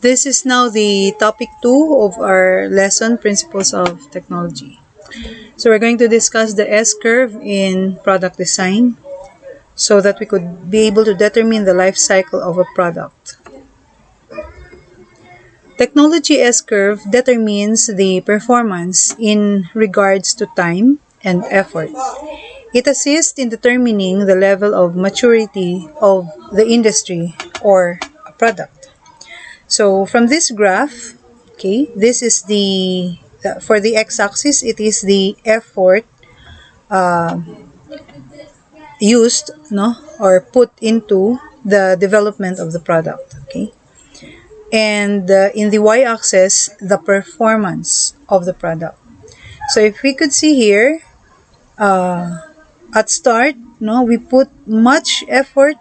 This is now the topic 2 of our lesson, Principles of Technology. So we're going to discuss the S-curve in product design so that we could be able to determine the life cycle of a product. Technology S-curve determines the performance in regards to time and effort. It assists in determining the level of maturity of the industry or a product. So from this graph, okay, this is for the x-axis, it is the effort used, or put into the development of the product, okay? And in the y-axis, the performance of the product. So if we could see here, at start, we put much effort,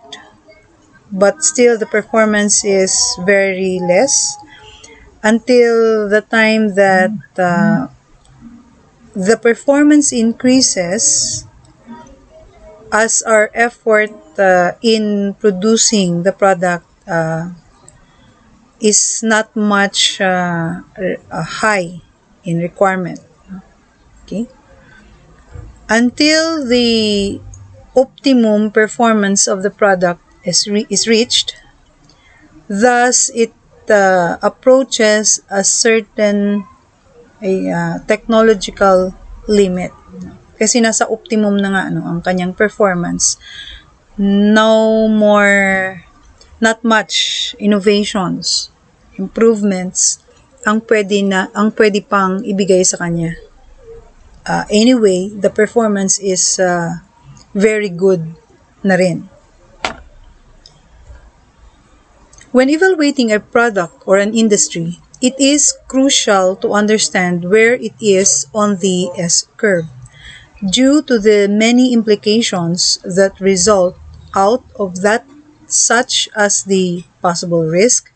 but still the performance is very less until the time that the performance increases as our effort in producing the product is not much high in requirement. Okay, until the optimum performance of the product is reached, thus it approaches a certain technological limit. Kasi nasa optimum na nga ang kanyang performance. No more, not much innovations, improvements ang pwede pang ibigay sa kanya. Anyway, the performance is very good na rin. When evaluating a product or an industry, it is crucial to understand where it is on the S-curve due to the many implications that result out of that, such as the possible risk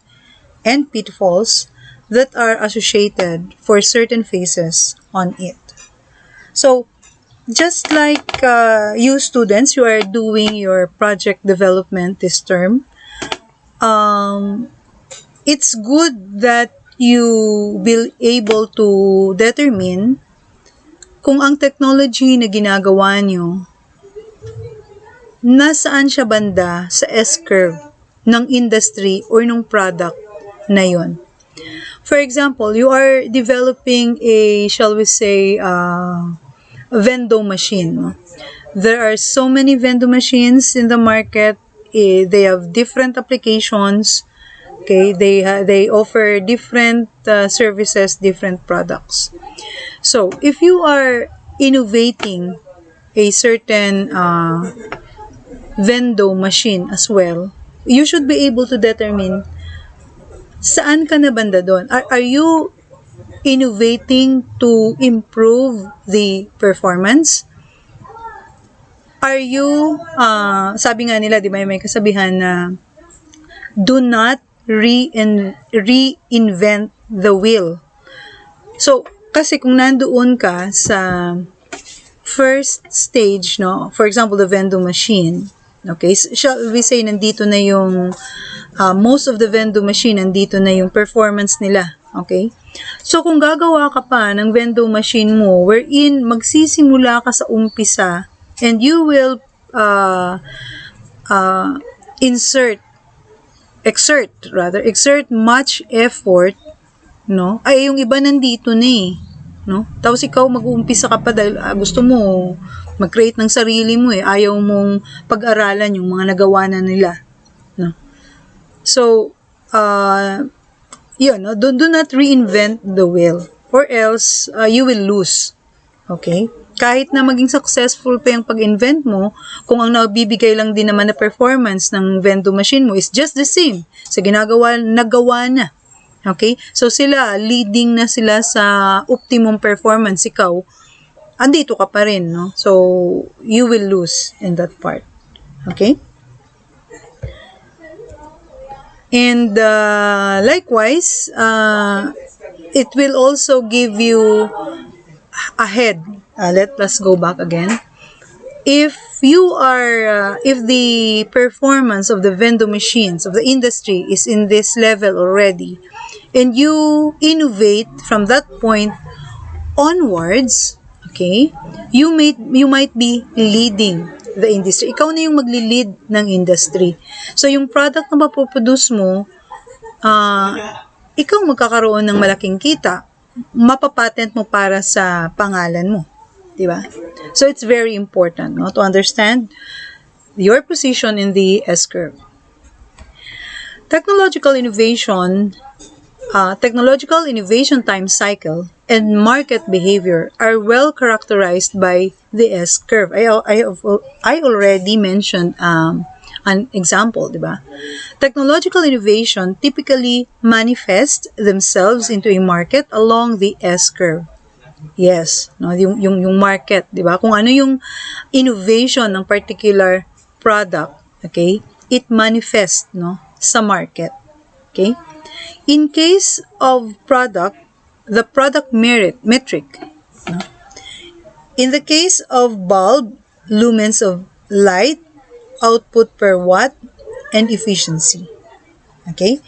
and pitfalls that are associated for certain phases on it. So, just like you students, you are doing your project development this term, it's good that you will able to determine kung ang technology na ginagawa nyo, nasaan siya banda sa S-curve ng industry or ng product na yon. For example, you are developing a, shall we say, vending machine. There are so many vending machines in the market. They have different applications. Okay, they offer different services, different products. So, if you are innovating a certain vending machine as well, you should be able to determine saan ka na banda doon. Are you innovating to improve the performance? Are you, sabi nga nila, di ba, may kasabihan na do not reinvent the wheel. So, kasi kung nandoon ka sa first stage, for example, the vending machine, okay, shall we say, nandito na yung, most of the vending machine, nandito na yung performance nila, okay? So, kung gagawa ka pa ng vending machine mo, wherein magsisimula ka sa umpisa, and you will exert much effort, ay yung iba nandito na tapos ikaw mag-uumpisa ka pa dahil gusto mo mag-create ng sarili mo ayaw mong pag-aralan yung mga nagawa na nila, So, do not reinvent the wheel or else you will lose. Okay? Kahit na maging successful pa yung pag-invent mo, kung ang nabibigay lang din naman na performance ng vending machine mo is just the same sa nagawa na. Okay? So, sila, leading na sila sa optimum performance. Ikaw, andito ka pa rin, So, you will lose in that part. Okay? And likewise, it will also give you ahead. Let us go back again. If if the performance of the vending machines of the industry is in this level already, and you innovate from that point onwards, okay, you might be leading the industry. Ikaw na yung magli-lead ng industry. So, yung product na mapoproduce mo, ikaw magkakaroon ng malaking kita. Mapapatent mo para sa pangalan mo. Diba? So, it's very important, no, to understand your position in the S-curve. Technological innovation time cycle and market behavior are well characterized by the S-curve. I already mentioned an example, diba? Technological innovation typically manifest themselves into a market along the S-curve. Yes, no, yung market, 'di ba? Kung ano yung innovation ng particular product, okay? It manifests, no, sa market. Okay? In case of product, the product metric, no? In the case of bulb, lumens of light, output per watt, and efficiency. Okay?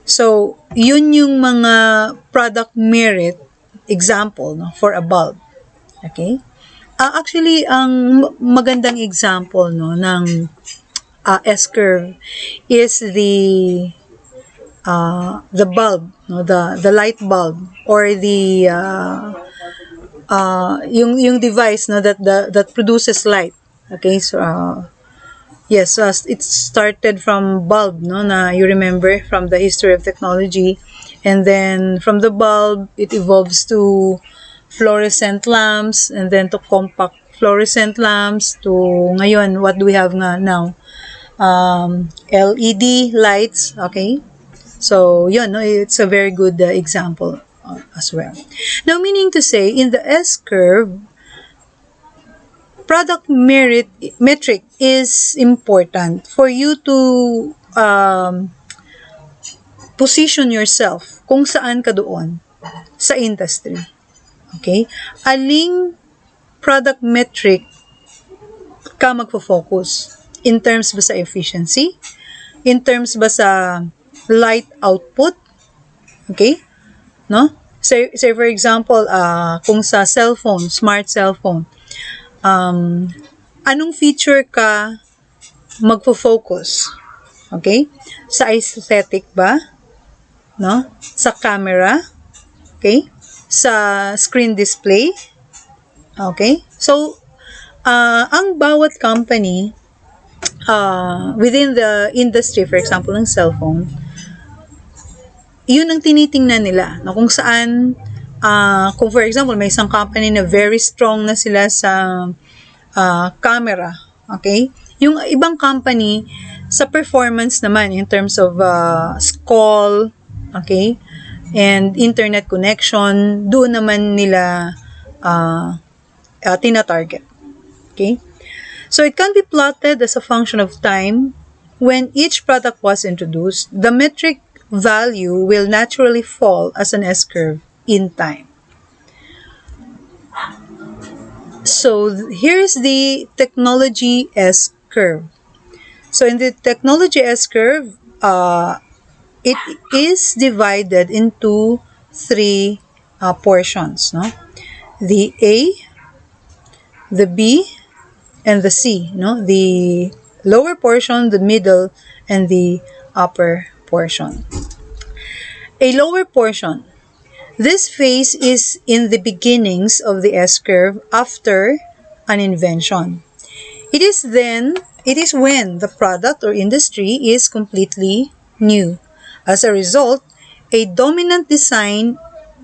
So, yun yung mga product merit example, no, for a bulb. Okay? Actually, ang magandang example, no, ng S-curve is the bulb, no, the light bulb, or the yung device, no, that produces light. Okay? So yes, it started from bulb, no, na you remember from the history of technology. And then from the bulb, it evolves to fluorescent lamps, and then to compact fluorescent lamps, to ngayon, what do we have now? LED lights, okay? So, yun, no, it's a very good example as well. Now, meaning to say, in the S-curve, product metric is important for you to position yourself kung saan ka doon sa industry. Okay? Aling product metric ka magfo-focus? In terms ba sa efficiency? In terms ba sa light output? Okay? No? Say for example, kung sa cellphone, smart cellphone, anong feature ka magfo-focus? Okay? Sa aesthetic ba? No? Sa camera, okay? Sa screen display, okay? So, ang bawat company within the industry, for example, ng cellphone, yun ang tinitingnan nila, no? Kung saan, kung for example, may isang company na very strong na sila sa camera, okay? Yung ibang company, sa performance naman, in terms of call, okay, and internet connection, doon naman nila tina-target. Okay? So, it can be plotted as a function of time. When each product was introduced, the metric value will naturally fall as an S-curve in time. So, here's the technology S-curve. So, in the technology S-curve, it is divided into three portions, no? The A, the B, and the C, no? The lower portion, the middle, and the upper portion. A lower portion. This phase is in the beginnings of the S-curve after an invention. It is when the product or industry is completely new. As a result, a dominant design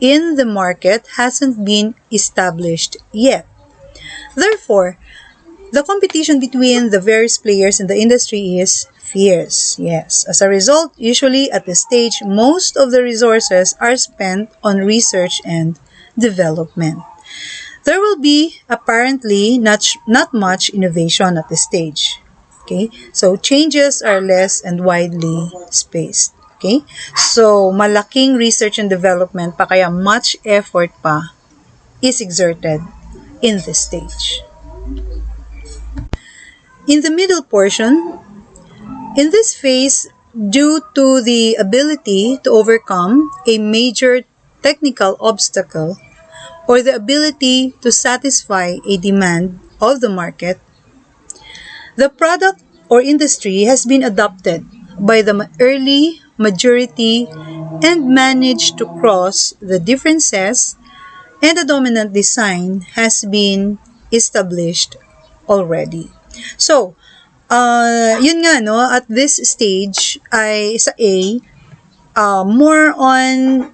in the market hasn't been established yet. Therefore, the competition between the various players in the industry is fierce. Yes. As a result, usually at this stage, most of the resources are spent on research and development. There will be apparently not much innovation at this stage. Okay? So, changes are less and widely spaced. Okay? So, malaking research and development pa, kaya much effort pa is exerted in this stage. In the middle portion, in this phase, due to the ability to overcome a major technical obstacle or the ability to satisfy a demand of the market, the product or industry has been adopted by the early majority and managed to cross the differences, and a dominant design has been established already. So, yun nga, no, at this stage, ay sa A, more on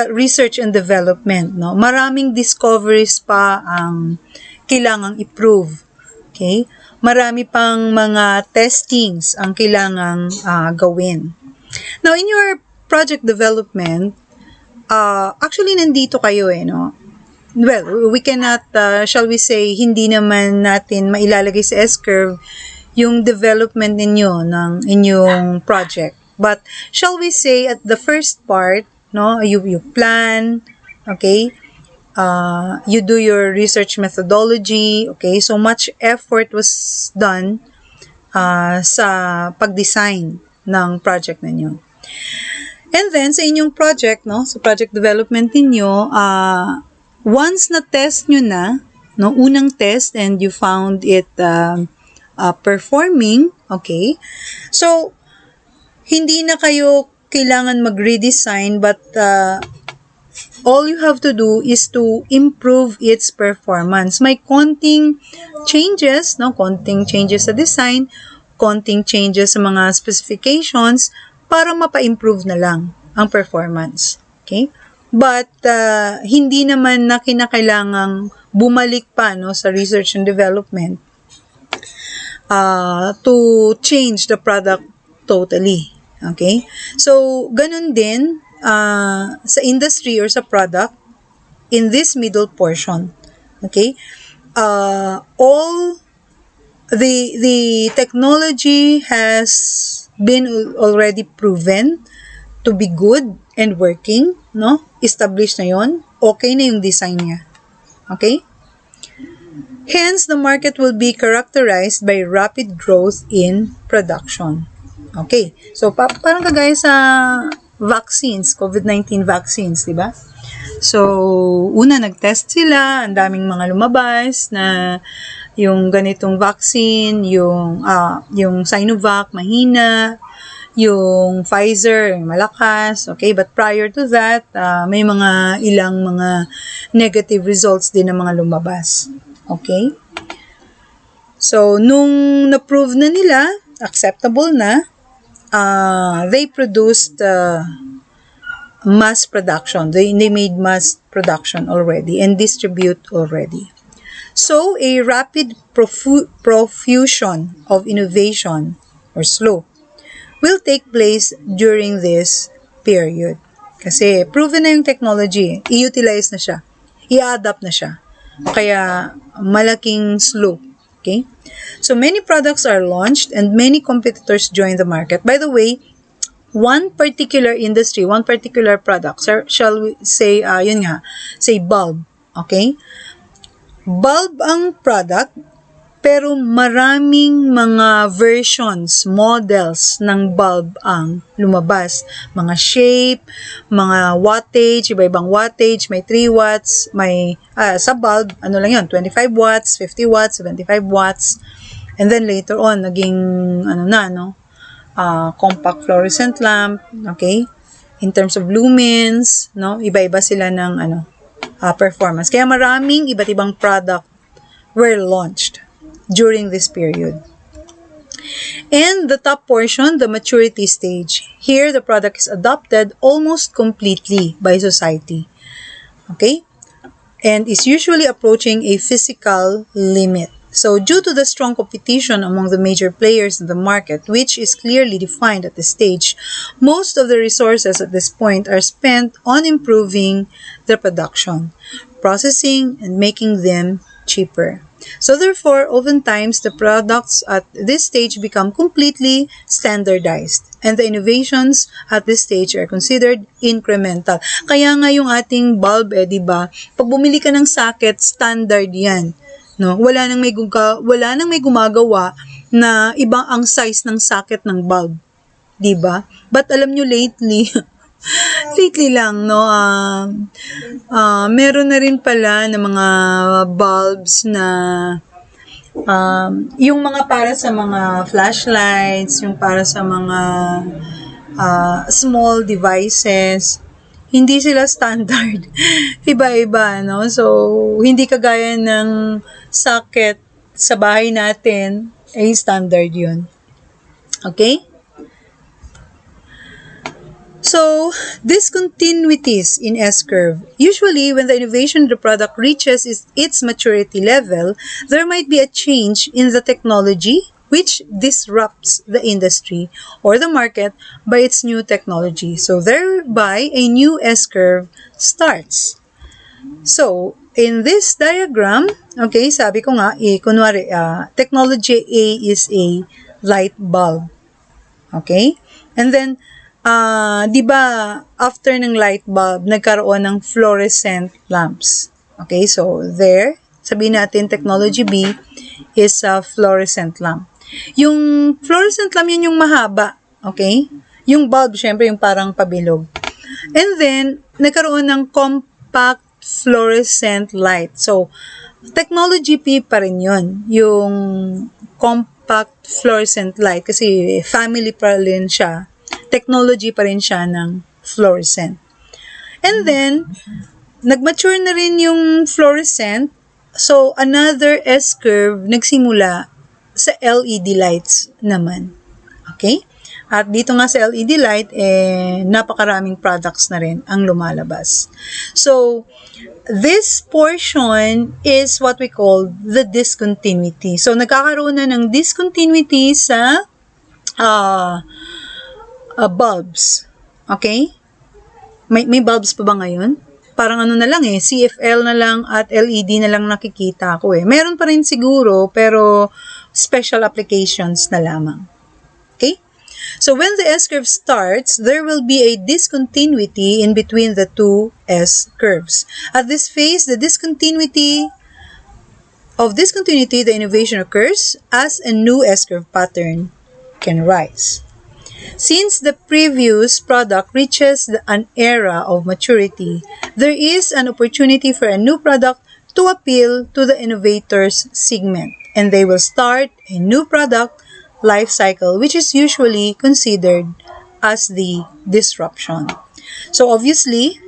research and development, no? Maraming discoveries pa ang kailangang i-prove. Okay? Marami pang mga testings ang kailangang gawin. Now, in your project development, actually nandito kayo no? Well, we cannot, shall we say, hindi naman natin mailalagay sa S-curve yung development ninyo ng inyong project. But, shall we say, at the first part, no, you plan, okay, you do your research methodology, okay, so much effort was done sa pag-design ng project ninyo. And then, sa inyong project, no, sa project development ninyo, once na-test nyo na, no, unang test, and you found it performing, okay, so, hindi na kayo kailangan mag-redesign, but all you have to do is to improve its performance. May konting changes, no, konting changes sa design, konting changes sa mga specifications, para mapa-improve na lang ang performance. Okay? But, hindi naman na kinakailangang bumalik pa, no, sa research and development to change the product totally. Okay? So, ganun din sa industry or sa product in this middle portion. Okay? All the technology has been already proven to be good and working, no? Established na yon, okay na yung design niya. Okay? Hence, the market will be characterized by rapid growth in production. Okay. So, parang kagaya sa vaccines, COVID-19 vaccines, di ba? So, una, nag-test sila, ang daming mga lumabas na yung ganitong vaccine, yung Sinovac, mahina, yung Pfizer, malakas, okay? But prior to that, may mga ilang mga negative results din ng mga lumabas. Okay? So, nung na-prove na nila, acceptable na, they produced mass production. They made mass production already and distribute already. So, a rapid profusion of innovation or slope will take place during this period. Kasi proven na yung technology, i-utilize na siya, i-adapt na siya. Kaya malaking slope. Okay? So, many products are launched and many competitors join the market. By the way, one particular industry, one particular product, shall we say, yun nga, say bulb. Okay? Bulb ang product, pero maraming mga versions, models ng bulb ang lumabas. Mga shape, mga wattage, iba-ibang wattage, may 3 watts, may, sa bulb, ano lang yun, 25 watts, 50 watts, 75 watts. And then later on, naging, compact fluorescent lamp, okay? In terms of lumens, no? Iba-iba sila ng, performance. Kaya maraming iba't ibang product were launched during this period. And the top portion, the maturity stage. Here, the product is adopted almost completely by society. Okay? And is usually approaching a physical limit. So, due to the strong competition among the major players in the market, which is clearly defined at this stage, most of the resources at this point are spent on improving their production, processing, and making them cheaper. So, therefore, oftentimes, the products at this stage become completely standardized, and the innovations at this stage are considered incremental. Kaya nga yung ating bulb, di ba? Pag bumili ka ng socket, standard yan. no? Wala nang may gumagawa na ibang ang size ng socket ng bulb, 'di ba? But alam nyo lately, lately lang, no, meron na rin pala ng mga bulbs na yung mga para sa mga flashlights, yung para sa mga small devices, hindi sila standard. Iba-iba, no? So, hindi kagaya ng socket sa bahay natin, ay standard yun. Okay? So, discontinuities in S-curve. Usually, when the innovation of the product reaches its maturity level, there might be a change in the technology which disrupts the industry or the market by its new technology. So, thereby, a new S-curve starts. So, in this diagram, okay, sabi ko nga, kunwari, technology A is a light bulb. Okay? And then, di ba, after ng light bulb, nagkaroon ng fluorescent lamps. Okay, so there, sabihin natin technology B is a fluorescent lamp. Yung fluorescent lamp, yun yung mahaba. Okay? Yung bulb, syempre, yung parang pabilog. And then, nagkaroon ng compact fluorescent light. So, technology P pa rin yun. Yung compact fluorescent light. Kasi family pa rin siya. Technology pa rin siya ng fluorescent. And then, nag-mature na rin yung fluorescent. So, another S-curve nagsimula sa LED lights naman. Okay? At dito nga sa LED light, napakaraming products na rin ang lumalabas. So, this portion is what we call the discontinuity. So, nagkakaroon na ng discontinuity sa bulbs. Okay? May bulbs pa ba ngayon? Parang ano na lang CFL na lang at LED na lang nakikita ko Meron pa rin siguro, pero special applications na lamang. Okay? So, when the S-curve starts, there will be a discontinuity in between the two S-curves. At this phase, the discontinuity, the innovation occurs as a new S-curve pattern can rise. Since the previous product reaches an era of maturity, there is an opportunity for a new product to appeal to the innovator's segment, and they will start a new product life cycle, which is usually considered as the disruption. So obviously,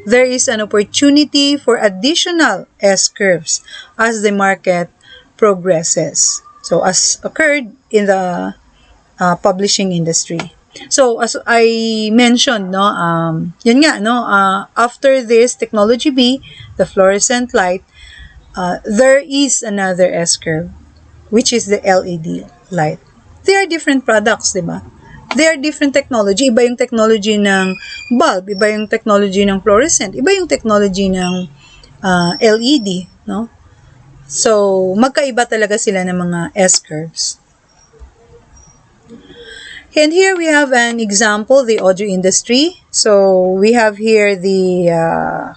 there is an opportunity for additional S-curves as the market progresses. So as occurred in the publishing industry. So as I mentioned, yun nga, after this technology B, the fluorescent light, there is another S-curve, which is the LED light. They are different products, di ba? They are different technology. Iba yung technology ng bulb, iba yung technology ng fluorescent, iba yung technology ng LED, no? So, magkaiba talaga sila ng mga S-curves. And here we have an example, the audio industry. So, we have here the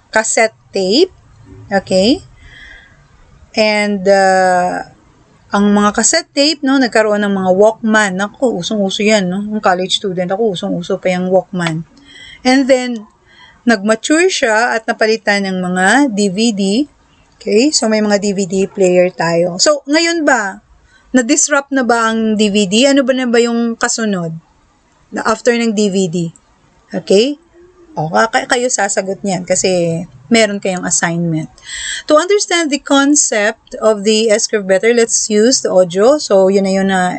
cassette tape. Okay? And, ang mga cassette tape, nagkaroon ng mga Walkman. Ako, usong-uso yan, Yung college student ako, usong-uso pa yung Walkman. And then, nag-mature siya at napalitan ng mga DVD. Okay? So, may mga DVD player tayo. So, ngayon ba, na-disrupt na ba ang DVD? Ano ba na ba yung kasunod? Na after ng DVD? Okay? O, kayo sasagot niyan kasi meron kayong assignment. To understand the concept of the S-curve better, let's use the audio. So, yun na yun na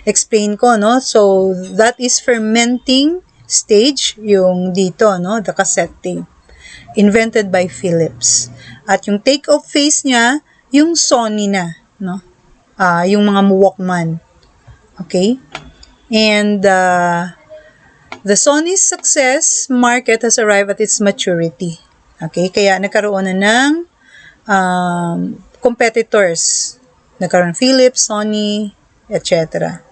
explain ko, So, that is fermenting stage, yung dito, The cassette tape. Invented by Philips. At yung take-off phase niya, yung Sony na, yung mga Walkman. Okay? And the Sony's success market has arrived at its maturity. Okay? Kaya nagkaroon na ng competitors. Nagkaroon ng Philips, Sony, etc.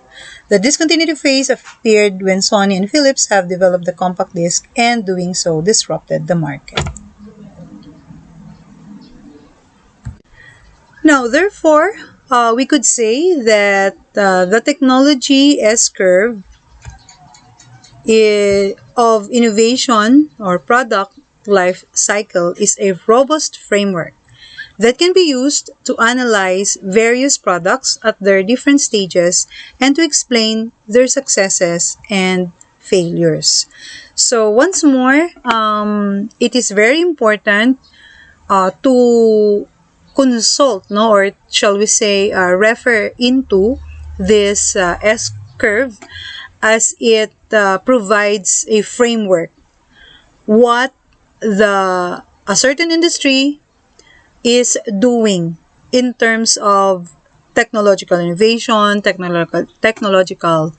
The discontinuity phase appeared when Sony and Philips have developed the compact disc, and doing so disrupted the market. Now, therefore, we could say that the technology S-curve of innovation or product life cycle is a robust framework that can be used to analyze various products at their different stages and to explain their successes and failures. So once more, it is very important to consult, no, or shall we say, refer into this S curve, as it provides a framework what a certain industry is doing in terms of technological innovation, technological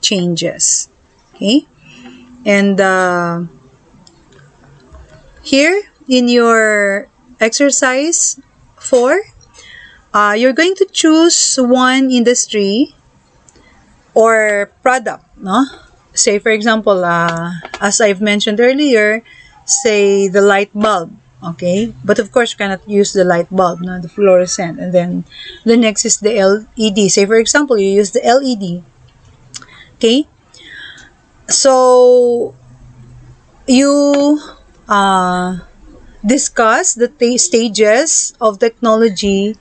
changes. Okay, and here in your exercise 4, you're going to choose one industry or product, no? Say, for example, as I've mentioned earlier, say the light bulb, okay? But of course, you cannot use the light bulb, no? The fluorescent. And then the next is the LED. Say, for example, you use the LED, okay? So, you discuss the stages of technology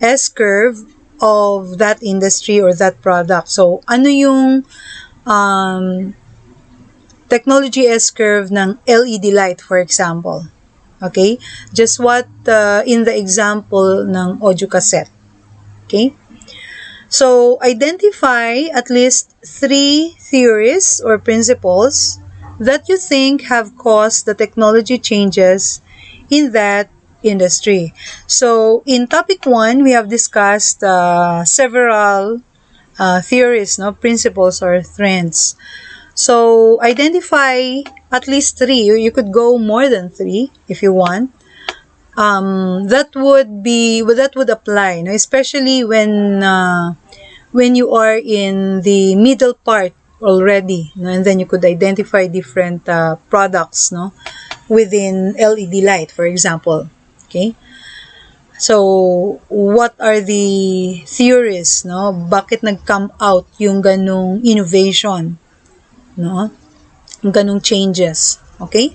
S-curve of that industry or that product. So, ano yung technology S-curve ng LED light, for example? Okay? Just what in the example ng audio cassette. Okay? So, identify at least 3 theories or principles that you think have caused the technology changes in that industry. So, in topic 1, we have discussed several theories, no, principles or trends. So, identify at least 3. You could go more than 3 if you want. That would apply, no? Especially when you are in the middle part already, no? And then you could identify different products, no, within LED light, for example. Okay. So, what are the theories, no? Bakit nag-come out yung ganung innovation, no? Yung ganung changes. Okay?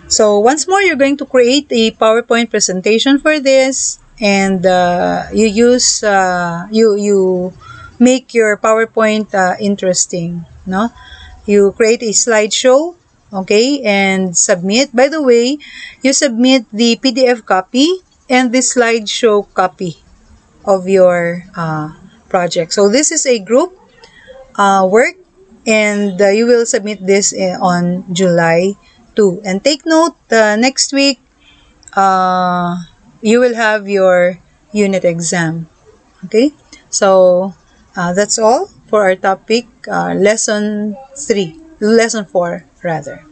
So, once more, you're going to create a PowerPoint presentation for this, and you make your PowerPoint interesting, no? You create a slideshow, okay, and submit. By the way, you submit the PDF copy and the slideshow copy of your project. So this is a group work, and you will submit this on July 2. And take note, next week, you will have your unit exam. Okay? So, that's all for our topic, lesson 4 rather.